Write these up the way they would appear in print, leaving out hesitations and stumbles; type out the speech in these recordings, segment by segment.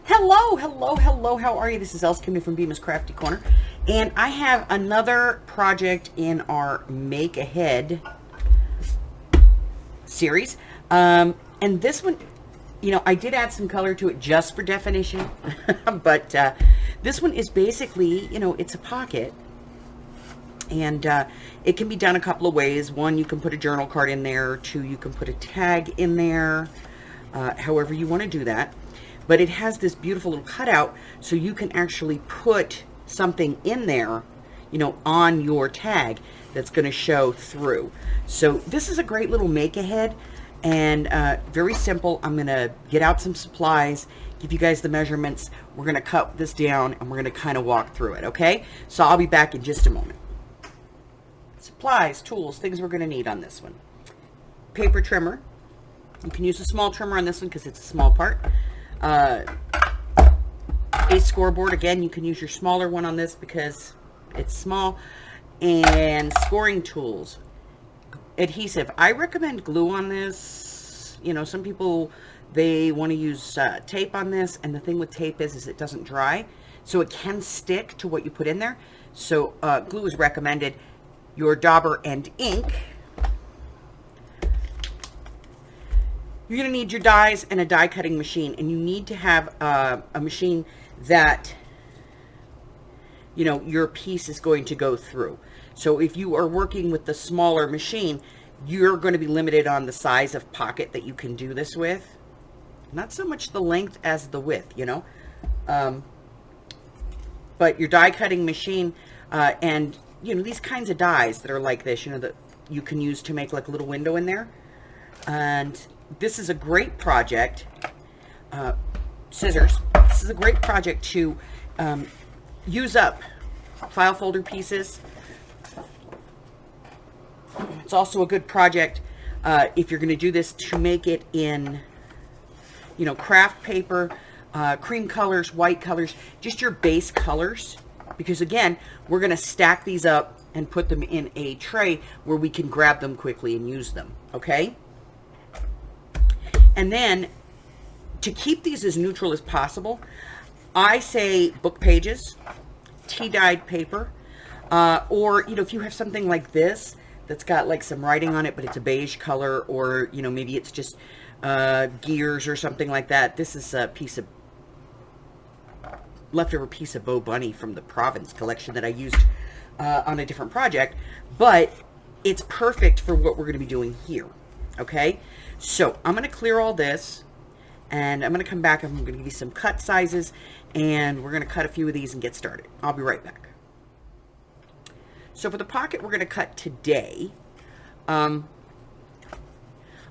Hello, hello, hello. How are you? This is Elsa coming from Bemis Crafty Corner, and I have another project in our Make Ahead series. And this one, I did add some color to it just for definition, but this one is basically, it's a pocket, and it can be done a couple of ways. One, you can put a journal card in there. Two, you can put a tag in there. However you want to do that. But it has this beautiful little cutout, so you can actually put something in there, on your tag that's going to show through. So this is a great little make ahead, and very simple. I'm going to get out some supplies, give you guys the measurements. We're going to cut this down, and we're going to kind of walk through it, okay? So I'll be back in just a moment. Supplies, tools, things we're going to need on this one. Paper trimmer. You can use a small trimmer on this one because it's a small part. A scoreboard. Again, you can use your smaller one on this because it's small. And scoring tools. Adhesive. I recommend glue on this. Some people, they want to use tape on this, and the thing with tape is it doesn't dry, so it can stick to what you put in there. So glue is recommended. Your dauber and ink. You're going to need your dies and a die cutting machine, and you need to have a machine that your piece is going to go through. So if you are working with the smaller machine, you're going to be limited on the size of pocket that you can do this with. Not so much the length as the width, but your die cutting machine and these kinds of dies that are like this, that you can use to make like a little window in there. And this is a great project. Scissors. This is a great project to use up file folder pieces. It's also a good project if you're going to do this to make it in, craft paper, cream colors, white colors, just your base colors. Because again, we're going to stack these up and put them in a tray where we can grab them quickly and use them. Okay? And then, to keep these as neutral as possible, I say book pages, tea-dyed paper, or, if you have something like this that's got like some writing on it, but it's a beige color, or, maybe it's just gears or something like that. This is a leftover piece of Bo Bunny from the Provence collection that I used on a different project, but it's perfect for what we're going to be doing here. Okay, so I'm going to clear all this, and I'm going to come back and I'm going to give you some cut sizes, and we're going to cut a few of these and get started. I'll be right back. So for the pocket we're going to cut today, I'm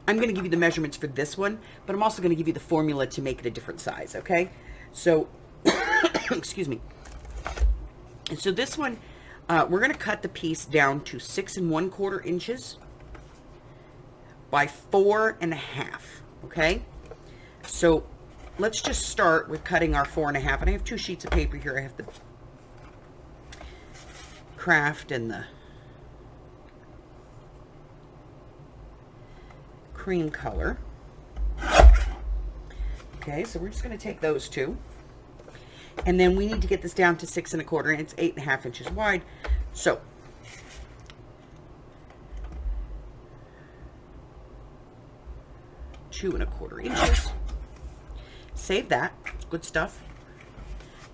going to give you the measurements for this one, but I'm also going to give you the formula to make it a different size, okay? So, excuse me. And so this one, we're going to cut the piece down to 6 1/4 inches by 4 1/2, okay? So let's just start with cutting our 4 1/2, and I have 2 sheets of paper here. I have the craft and the cream color. Okay, so we're just going to take those two, and then we need to get this down to 6 1/4, and it's 8 1/2 inches wide. So 2 1/4 inches. Save that. It's good stuff.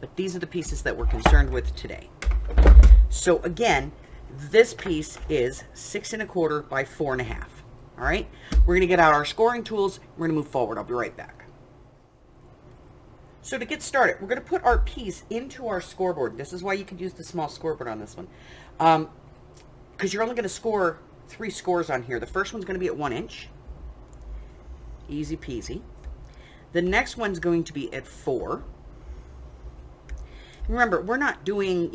But these are the pieces that we're concerned with today. So again, this piece is 6 1/4 by 4 1/2. All right. We're going to get out our scoring tools. We're going to move forward. I'll be right back. So to get started, we're going to put our piece into our scoreboard. This is why you could use the small scoreboard on this one, because you're only going to score 3 scores on here. The first one's going to be at 1 inch. Easy peasy. The next one's going to be at 4. Remember, we're not doing,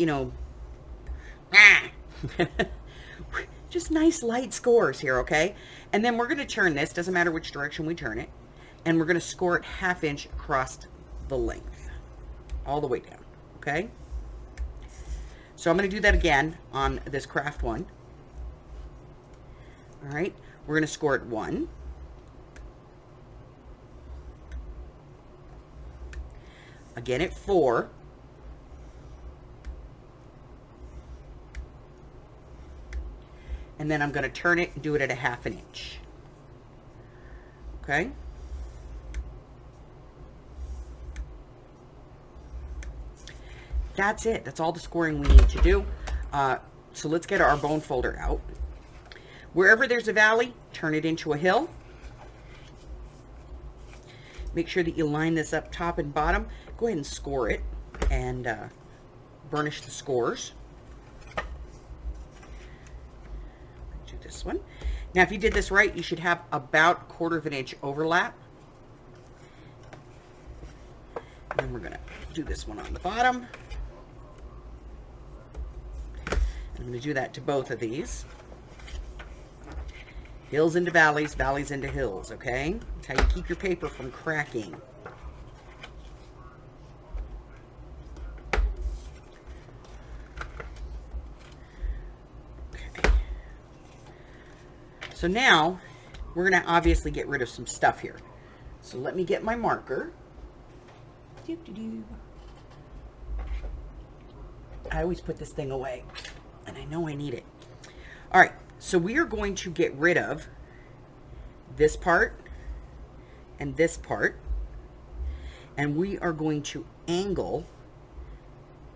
just nice light scores here, okay? And then we're going to turn this, doesn't matter which direction we turn it, and we're going to score it 1/2 inch across the length, all the way down, okay? So I'm going to do that again on this craft one. All right, we're going to score it 1. again at 4. And then I'm going to turn it and do it at a 1/2 inch. Okay. That's it. That's all the scoring we need to do. So let's get our bone folder out. Wherever there's a valley, turn it into a hill. Make sure that you line this up top and bottom. Go ahead and score it and burnish the scores. Do this one. Now, if you did this right, you should have about 1/4 inch overlap. And then we're going to do this one on the bottom. I'm going to do that to both of these. Hills into valleys, valleys into hills, okay? That's how you keep your paper from cracking. Okay. So now, we're going to obviously get rid of some stuff here. So let me get my marker. I always put this thing away, and I know I need it. All right, so we are going to get rid of this part and this part, and we are going to angle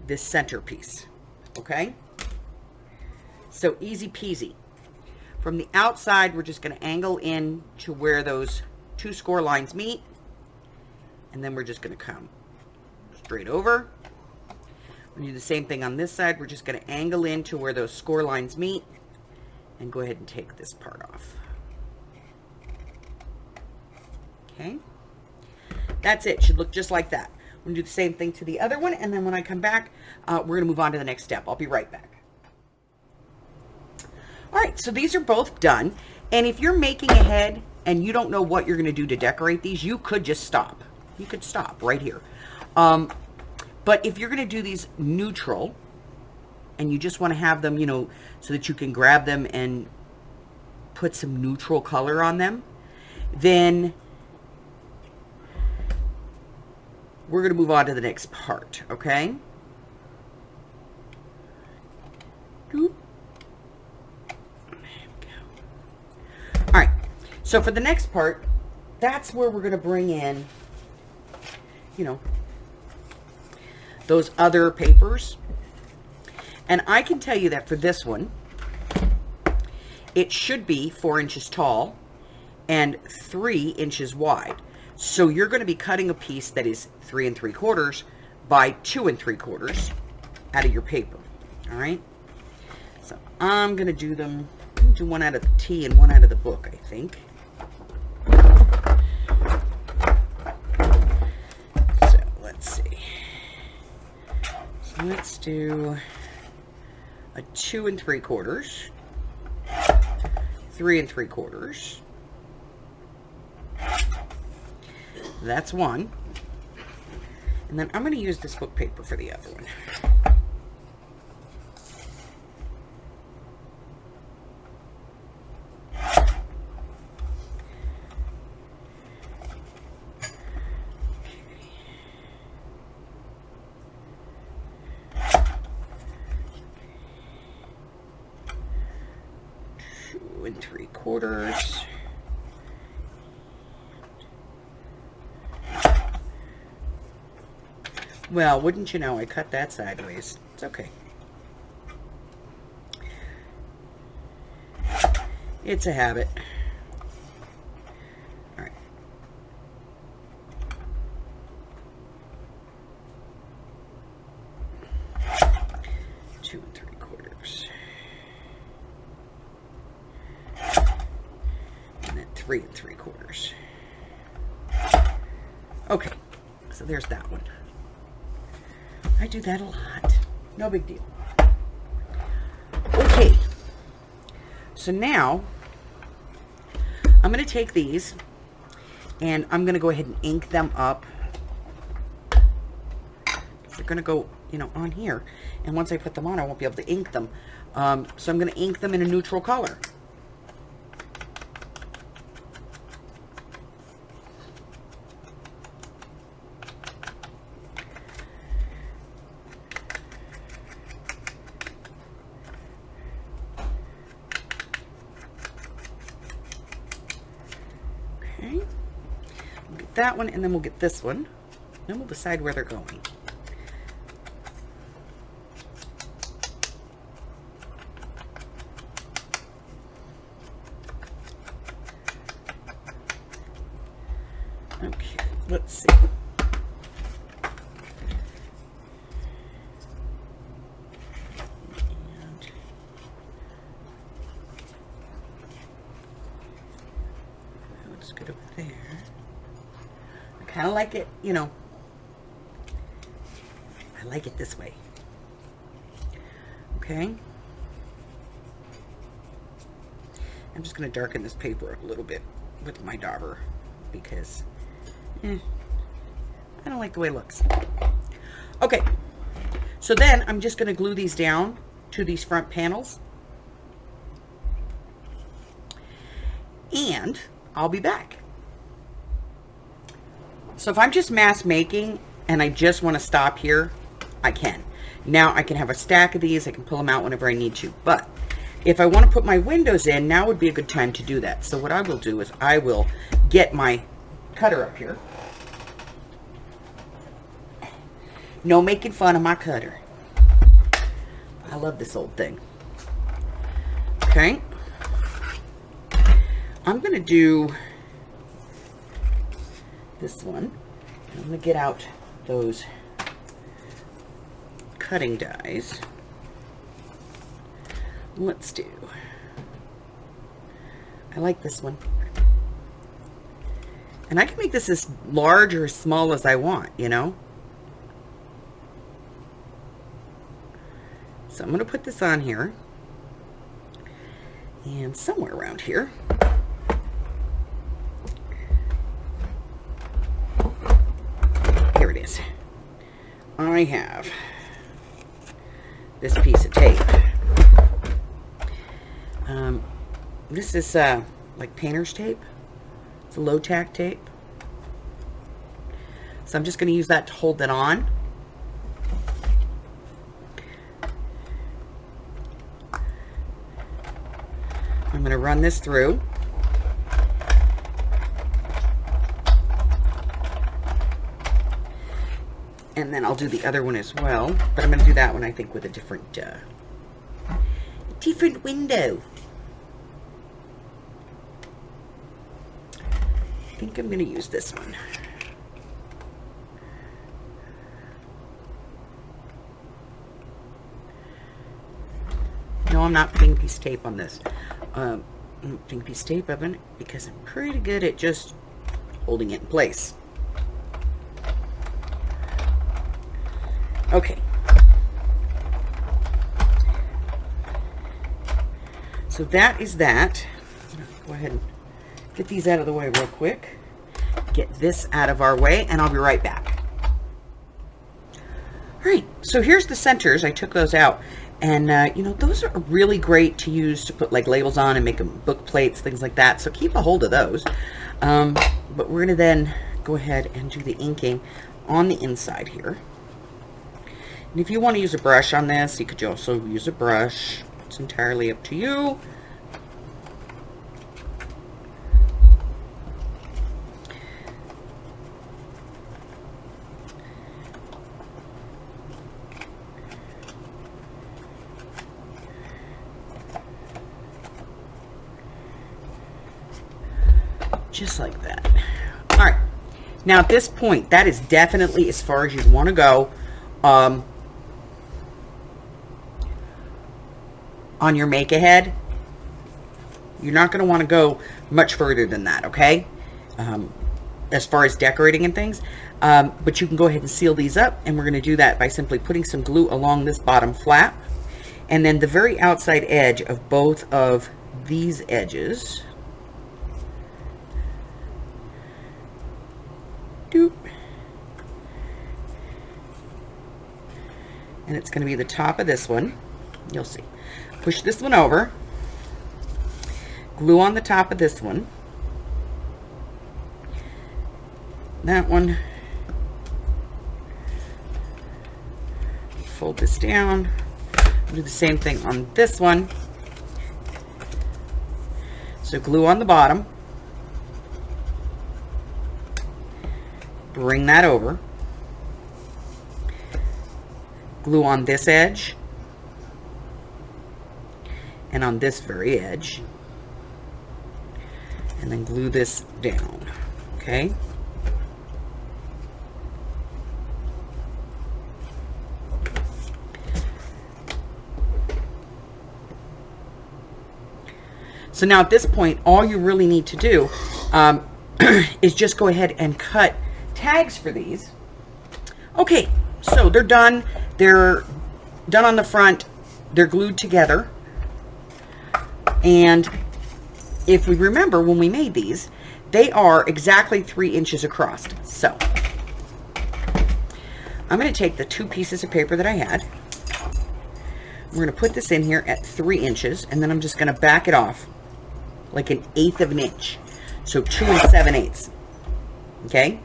this centerpiece, okay? So easy peasy. From the outside, we're just going to angle in to where those 2 score lines meet, and then we're just going to come straight over. We're going to do the same thing on this side. We're just going to angle into where those score lines meet and go ahead and take this part off. Okay. That's it. Should look just like that. We're going to do the same thing to the other one, and then when I come back, we're going to move on to the next step. I'll be right back. All right, so these are both done. And if you're making a head and you don't know what you're going to do to decorate these, you could just stop. You could stop right here. But if you're going to do these neutral and you just want to have them, you know, so that you can grab them and put some neutral color on them, then we're going to move on to the next part, okay? There we go. All right, so for the next part, that's where we're going to bring in, you know, those other papers. And I can tell you that for this one, it should be 4 inches tall and 3 inches wide. So you're going to be cutting a piece that is 3 3/4 by 2 3/4 out of your paper. All right. So I'm going to do them. I'm going to do one out of the T and one out of the book, I think. So let's see. So let's do a 2 3/4, 3 3/4. That's one. And then I'm going to use this book paper for the other one. Two and 3/4. Well, wouldn't you know, I cut that sideways. It's okay. It's a habit. All right. Two and 3/4. And then 3 3/4. Okay, so there's that one. I do that a lot. No big deal. Okay. So now, I'm going to take these and I'm going to go ahead and ink them up. They're going to go, you know, on here. And once I put them on, I won't be able to ink them. So I'm going to ink them in a neutral color. that one, and then we'll get this one. Then we'll decide where they're going. Okay, let's see. Let's get over there. I kind of like it, you know, I like it this way. Okay. I'm just going to darken this paper up a little bit with my dauber because I don't like the way it looks. Okay, so then I'm just going to glue these down to these front panels, and I'll be back. So if I'm just mass making and I just want to stop here, I can. Now I can have a stack of these. I can pull them out whenever I need to. But if I want to put my windows in, now would be a good time to do that. So what I will do is I will get my cutter up here. No making fun of my cutter. I love this old thing. Okay. I'm going to do this one. I'm going to get out those cutting dies. Let's do, I like this one. And I can make this as large or as small as I want, you know. So I'm going to put this on here. And somewhere around here. Here it is. I have this piece of tape. This is like painter's tape. It's a low tack tape. So I'm just going to use that to hold it on. I'm going to run this through. And then I'll do the other one as well. But I'm going to do that one, I think, with a different window. I think I'm going to use this one. No, I'm not putting a piece of tape on this. I'm putting a piece of tape on it because I'm pretty good at just holding it in place. Okay. So that is that. Go ahead and get these out of the way real quick. Get this out of our way, and I'll be right back. All right, so here's the centers. I took those out, and you know, those are really great to use to put like labels on and make them book plates, things like that. So keep a hold of those. But we're gonna then go ahead and do the inking on the inside here. And if you want to use a brush on this, you could also use a brush. It's entirely up to you. Just like that. All right. Now at this point, that is definitely as far as you'd want to go on your make ahead. You're not going to want to go much further than that, okay? As far as decorating and things. But you can go ahead and seal these up, and we're going to do that by simply putting some glue along this bottom flap, and then the very outside edge of both of these edges. Doop. And it's going to be the top of this one. You'll see. Push this one over. Glue on the top of this one. That one. Fold this down. Do the same thing on this one. So glue on the bottom. bring that over, glue on this edge and on this very edge, and then glue this down. Okay. So now at this point, all you really need to do is just go ahead and cut tags for these. Okay, so they're done. They're done on the front. They're glued together. And if we remember when we made these, they are exactly 3 inches across. So I'm going to take the 2 pieces of paper that I had. We're going to put this in here at 3 inches, and then I'm just going to back it off like 1/8 of an inch. So 2 7/8. Okay.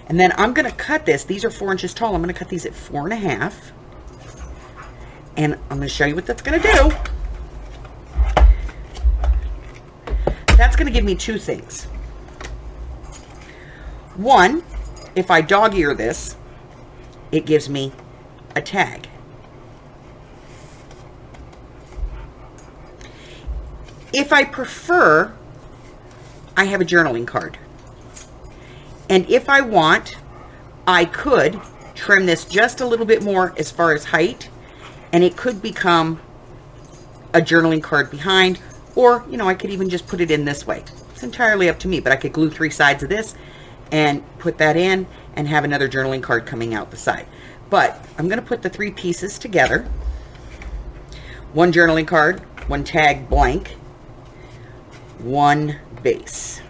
And then I'm going to cut this. These are 4 inches tall. I'm going to cut these at 4 1/2. And I'm going to show you what that's going to do. That's going to give me 2 things. One, if I dog ear this, it gives me a tag. If I prefer, I have a journaling card. And if I want, I could trim this just a little bit more as far as height, and it could become a journaling card behind, or, you know, I could even just put it in this way. It's entirely up to me, but I could glue 3 sides of this and put that in and have another journaling card coming out the side. But I'm going to put the 3 pieces together. 1 journaling card, 1 tag blank, 1 base.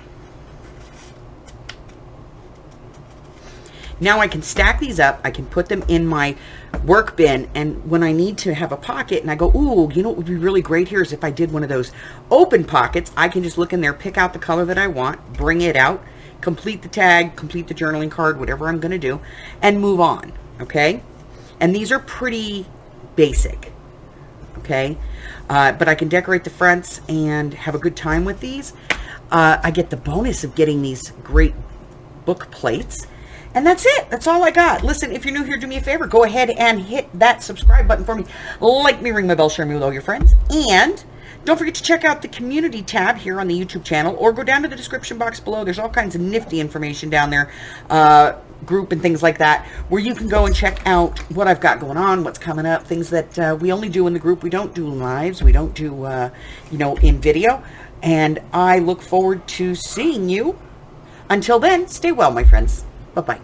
Now I can stack these up. I can put them in my work bin, and when I need to have a pocket and I go, ooh, you know what would be really great here is if I did one of those open pockets, I can just look in there, pick out the color that I want, bring it out, complete the tag, complete the journaling card, whatever I'm going to do, and move on. Okay? And these are pretty basic. Okay? But I can decorate the fronts and have a good time with these. I get the bonus of getting these great book plates. And that's it. That's all I got. Listen, if you're new here, do me a favor. Go ahead and hit that subscribe button for me. Like me, ring my bell, share me with all your friends. And don't forget to check out the community tab here on the YouTube channel, or go down to the description box below. There's all kinds of nifty information down there, group and things like that, where you can go and check out what I've got going on, what's coming up, things that we only do in the group. We don't do lives. We don't do, you know, in video. And I look forward to seeing you. Until then, stay well, my friends. Bye-bye.